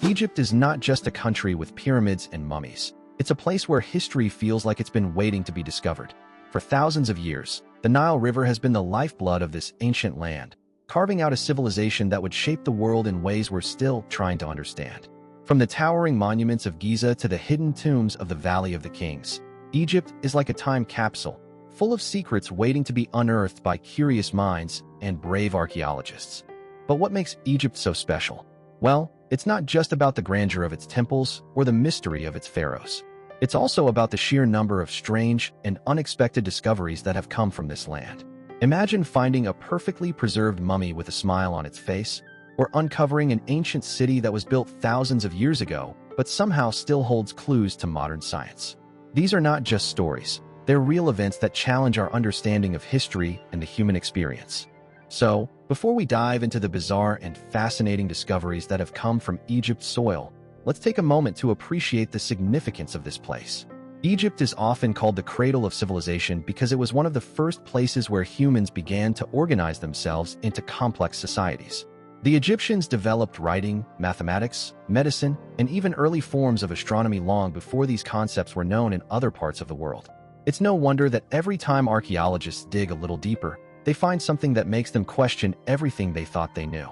Egypt is not just a country with pyramids and mummies. It's a place where history feels like it's been waiting to be discovered. For thousands of years, the Nile River has been the lifeblood of this ancient land, carving out a civilization that would shape the world in ways we're still trying to understand. From the towering monuments of Giza to the hidden tombs of the Valley of the Kings, Egypt is like a time capsule, full of secrets waiting to be unearthed by curious minds and brave archaeologists. But what makes Egypt so special? Well, it's not just about the grandeur of its temples or the mystery of its pharaohs. It's also about the sheer number of strange and unexpected discoveries that have come from this land. Imagine finding a perfectly preserved mummy with a smile on its face, or uncovering an ancient city that was built thousands of years ago, but somehow still holds clues to modern science. These are not just stories. They're real events that challenge our understanding of history and the human experience. So, before we dive into the bizarre and fascinating discoveries that have come from Egypt's soil, let's take a moment to appreciate the significance of this place. Egypt is often called the cradle of civilization because it was one of the first places where humans began to organize themselves into complex societies. The Egyptians developed writing, mathematics, medicine, and even early forms of astronomy long before these concepts were known in other parts of the world. It's no wonder that every time archaeologists dig a little deeper, they find something that makes them question everything they thought they knew.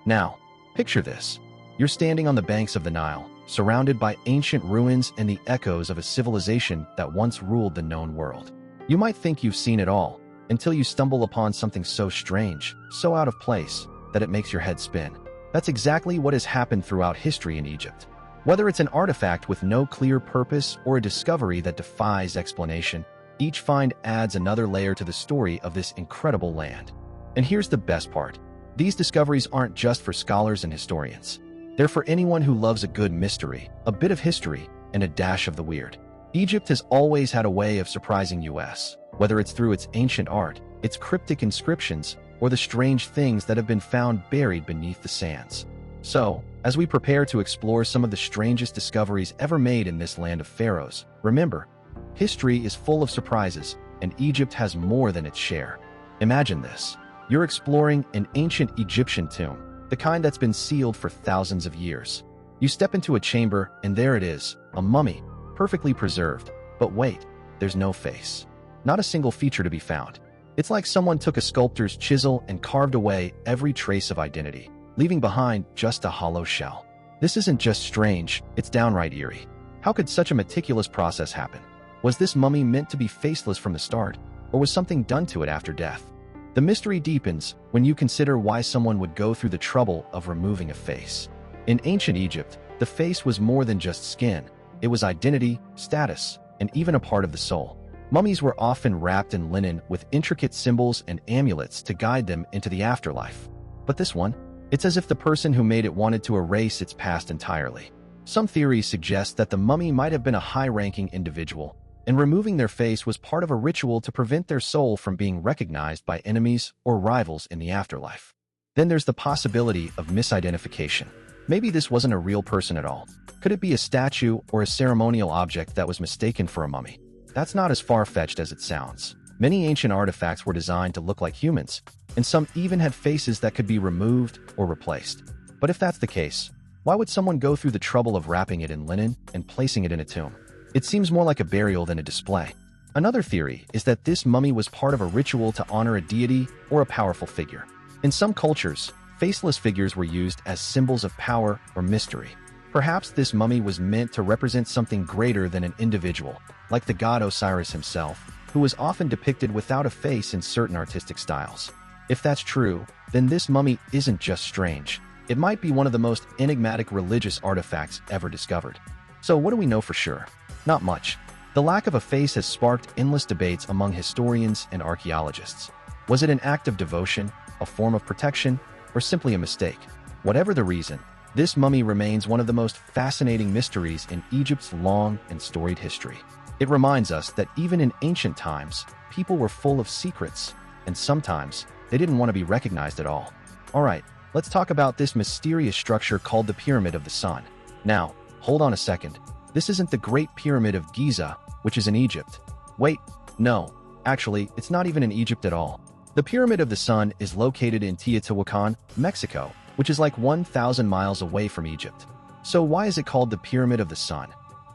Now, picture this. You're standing on the banks of the Nile, surrounded by ancient ruins and the echoes of a civilization that once ruled the known world. You might think you've seen it all, until you stumble upon something so strange, so out of place, that it makes your head spin. That's exactly what has happened throughout history in Egypt. Whether it's an artifact with no clear purpose or a discovery that defies explanation, each find adds another layer to the story of this incredible land. And here's the best part. These discoveries aren't just for scholars and historians. They're for anyone who loves a good mystery, a bit of history, and a dash of the weird. Egypt has always had a way of surprising us, whether it's through its ancient art, its cryptic inscriptions, or the strange things that have been found buried beneath the sands. So, as we prepare to explore some of the strangest discoveries ever made in this land of pharaohs, remember, history is full of surprises, and Egypt has more than its share. Imagine this. You're exploring an ancient Egyptian tomb, the kind that's been sealed for thousands of years. You step into a chamber, and there it is, a mummy, perfectly preserved. But wait, there's no face. Not a single feature to be found. It's like someone took a sculptor's chisel and carved away every trace of identity, leaving behind just a hollow shell. This isn't just strange, it's downright eerie. How could such a meticulous process happen? Was this mummy meant to be faceless from the start, or was something done to it after death? The mystery deepens when you consider why someone would go through the trouble of removing a face. In ancient Egypt, the face was more than just skin. It was identity, status, and even a part of the soul. Mummies were often wrapped in linen with intricate symbols and amulets to guide them into the afterlife. But this one, it's as if the person who made it wanted to erase its past entirely. Some theories suggest that the mummy might have been a high-ranking individual, and removing their face was part of a ritual to prevent their soul from being recognized by enemies or rivals in the afterlife. Then there's the possibility of misidentification. Maybe this wasn't a real person at all. Could it be a statue or a ceremonial object that was mistaken for a mummy? That's not as far-fetched as it sounds. Many ancient artifacts were designed to look like humans, and some even had faces that could be removed or replaced. But if that's the case, why would someone go through the trouble of wrapping it in linen and placing it in a tomb? It seems more like a burial than a display. Another theory is that this mummy was part of a ritual to honor a deity or a powerful figure. In some cultures, faceless figures were used as symbols of power or mystery. Perhaps this mummy was meant to represent something greater than an individual, like the god Osiris himself, who was often depicted without a face in certain artistic styles. If that's true, then this mummy isn't just strange. It might be one of the most enigmatic religious artifacts ever discovered. So what do we know for sure? Not much. The lack of a face has sparked endless debates among historians and archaeologists. Was it an act of devotion, a form of protection, or simply a mistake? Whatever the reason, this mummy remains one of the most fascinating mysteries in Egypt's long and storied history. It reminds us that even in ancient times, people were full of secrets, and sometimes they didn't want to be recognized at all. Alright, let's talk about this mysterious structure called the Pyramid of the Sun. Now, hold on a second. This isn't the Great Pyramid of Giza, which is in Egypt. Wait, no, actually, it's not even in Egypt at all. The Pyramid of the Sun is located in Teotihuacan, Mexico, which is like 1,000 miles away from Egypt. So why is it called the Pyramid of the Sun?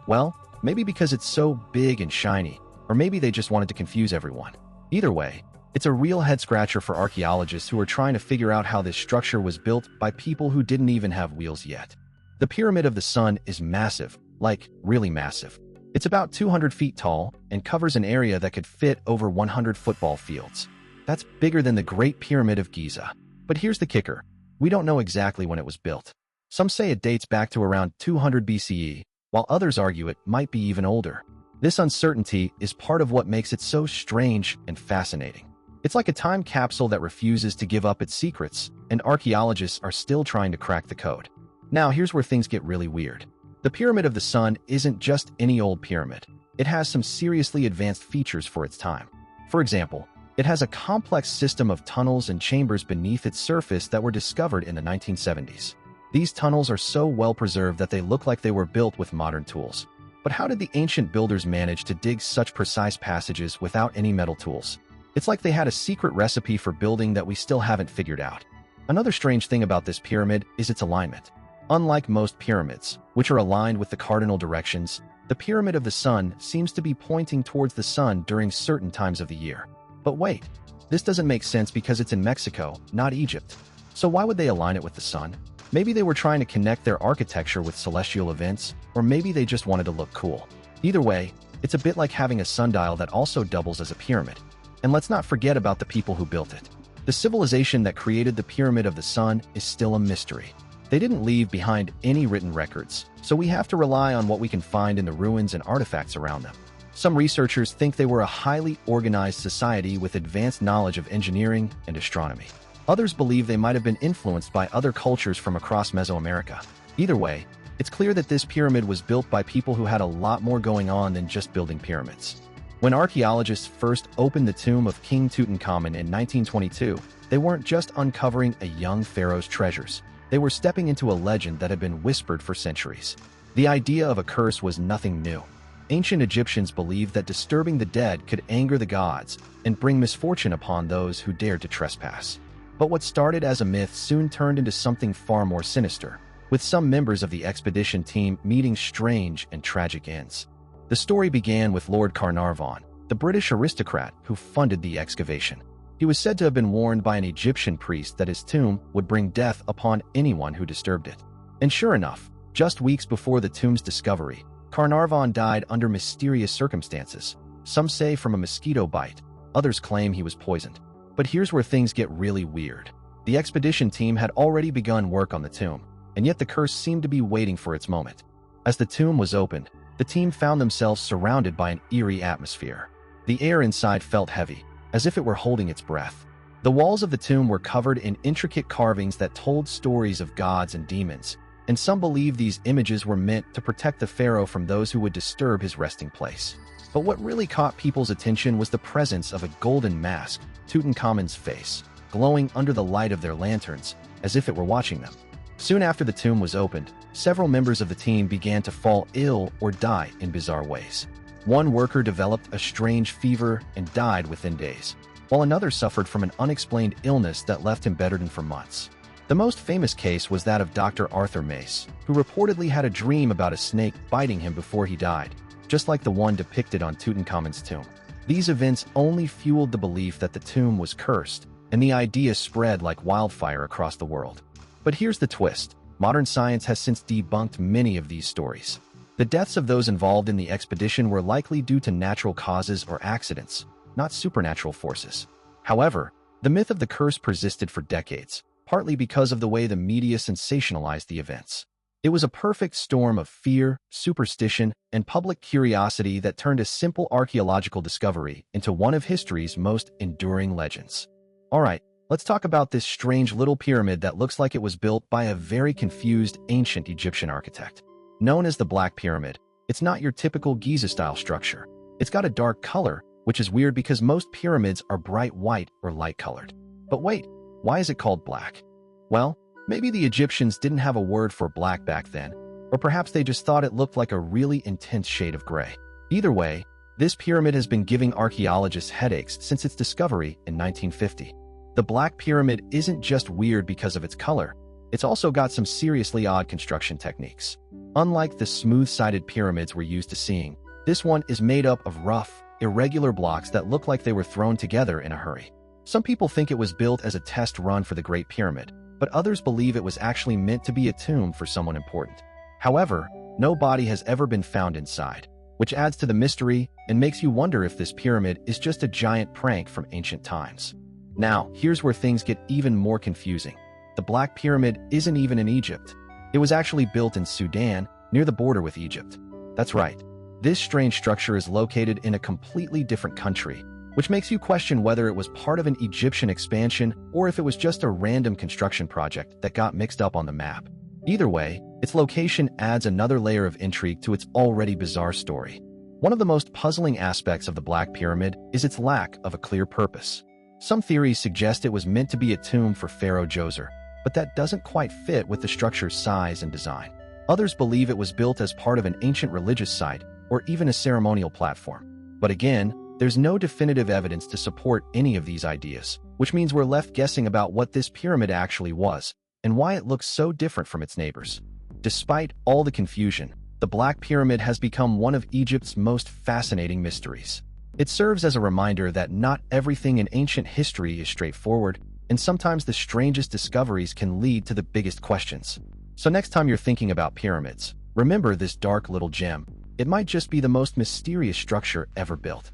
Well, maybe because it's so big and shiny, or maybe they just wanted to confuse everyone. Either way, it's a real head-scratcher for archaeologists who are trying to figure out how this structure was built by people who didn't even have wheels yet. The Pyramid of the Sun is massive, like really massive. It's about 200 feet tall and covers an area that could fit over 100 football fields. That's bigger than the Great Pyramid of Giza. But here's the kicker. We don't know exactly when it was built. Some say it dates back to around 200 BCE, while others argue it might be even older. This uncertainty is part of what makes it so strange and fascinating. It's like a time capsule that refuses to give up its secrets, and archaeologists are still trying to crack the code. Now, here's where things get really weird. The Pyramid of the Sun isn't just any old pyramid. It has some seriously advanced features for its time. For example, it has a complex system of tunnels and chambers beneath its surface that were discovered in the 1970s. These tunnels are so well preserved that they look like they were built with modern tools. But how did the ancient builders manage to dig such precise passages without any metal tools? It's like they had a secret recipe for building that we still haven't figured out. Another strange thing about this pyramid is its alignment. Unlike most pyramids, which are aligned with the cardinal directions, the Pyramid of the Sun seems to be pointing towards the sun during certain times of the year. But wait, this doesn't make sense because it's in Mexico, not Egypt. So why would they align it with the sun? Maybe they were trying to connect their architecture with celestial events, or maybe they just wanted to look cool. Either way, it's a bit like having a sundial that also doubles as a pyramid. And let's not forget about the people who built it. The civilization that created the Pyramid of the Sun is still a mystery. They didn't leave behind any written records, so we have to rely on what we can find in the ruins and artifacts around them. Some researchers think they were a highly organized society with advanced knowledge of engineering and astronomy. Others believe they might have been influenced by other cultures from across Mesoamerica. Either way, it's clear that this pyramid was built by people who had a lot more going on than just building pyramids. When archaeologists first opened the tomb of King Tutankhamun in 1922, they weren't just uncovering a young pharaoh's treasures. They were stepping into a legend that had been whispered for centuries. The idea of a curse was nothing new. Ancient Egyptians believed that disturbing the dead could anger the gods and bring misfortune upon those who dared to trespass. But what started as a myth soon turned into something far more sinister, with some members of the expedition team meeting strange and tragic ends. The story began with Lord Carnarvon, the British aristocrat who funded the excavation. He was said to have been warned by an Egyptian priest that his tomb would bring death upon anyone who disturbed it. And sure enough, just weeks before the tomb's discovery, Carnarvon died under mysterious circumstances. Some say from a mosquito bite, others claim he was poisoned. But here's where things get really weird. The expedition team had already begun work on the tomb, and yet the curse seemed to be waiting for its moment. As the tomb was opened, the team found themselves surrounded by an eerie atmosphere. The air inside felt heavy, as if it were holding its breath. The walls of the tomb were covered in intricate carvings that told stories of gods and demons, and some believe these images were meant to protect the pharaoh from those who would disturb his resting place. But what really caught people's attention was the presence of a golden mask, Tutankhamun's face, glowing under the light of their lanterns, as if it were watching them. Soon after the tomb was opened, several members of the team began to fall ill or die in bizarre ways. One worker developed a strange fever and died within days, while another suffered from an unexplained illness that left him bedridden for months. The most famous case was that of Dr. Arthur Mace, who reportedly had a dream about a snake biting him before he died, just like the one depicted on Tutankhamun's tomb. These events only fueled the belief that the tomb was cursed, and the idea spread like wildfire across the world. But here's the twist. Modern science has since debunked many of these stories. The deaths of those involved in the expedition were likely due to natural causes or accidents, not supernatural forces. However, the myth of the curse persisted for decades, partly because of the way the media sensationalized the events. It was a perfect storm of fear, superstition, and public curiosity that turned a simple archaeological discovery into one of history's most enduring legends. Alright, let's talk about this strange little pyramid that looks like it was built by a very confused ancient Egyptian architect. Known as the Black Pyramid, it's not your typical Giza-style structure. It's got a dark color, which is weird because most pyramids are bright white or light-colored. But wait, why is it called black? Well, maybe the Egyptians didn't have a word for black back then, or perhaps they just thought it looked like a really intense shade of gray. Either way, this pyramid has been giving archaeologists headaches since its discovery in 1950. The Black Pyramid isn't just weird because of its color. It's also got some seriously odd construction techniques. Unlike the smooth-sided pyramids we're used to seeing, this one is made up of rough, irregular blocks that look like they were thrown together in a hurry. Some people think it was built as a test run for the Great Pyramid, but others believe it was actually meant to be a tomb for someone important. However, no body has ever been found inside, which adds to the mystery and makes you wonder if this pyramid is just a giant prank from ancient times. Now, here's where things get even more confusing. The Black Pyramid isn't even in Egypt. It was actually built in Sudan, near the border with Egypt. That's right. This strange structure is located in a completely different country, which makes you question whether it was part of an Egyptian expansion or if it was just a random construction project that got mixed up on the map. Either way, its location adds another layer of intrigue to its already bizarre story. One of the most puzzling aspects of the Black Pyramid is its lack of a clear purpose. Some theories suggest it was meant to be a tomb for Pharaoh Djoser, but that doesn't quite fit with the structure's size and design. Others believe it was built as part of an ancient religious site or even a ceremonial platform. But again, there's no definitive evidence to support any of these ideas, which means we're left guessing about what this pyramid actually was and why it looks so different from its neighbors. Despite all the confusion, the Black Pyramid has become one of Egypt's most fascinating mysteries. It serves as a reminder that not everything in ancient history is straightforward, and sometimes the strangest discoveries can lead to the biggest questions. So next time you're thinking about pyramids, remember this dark little gem. It might just be the most mysterious structure ever built.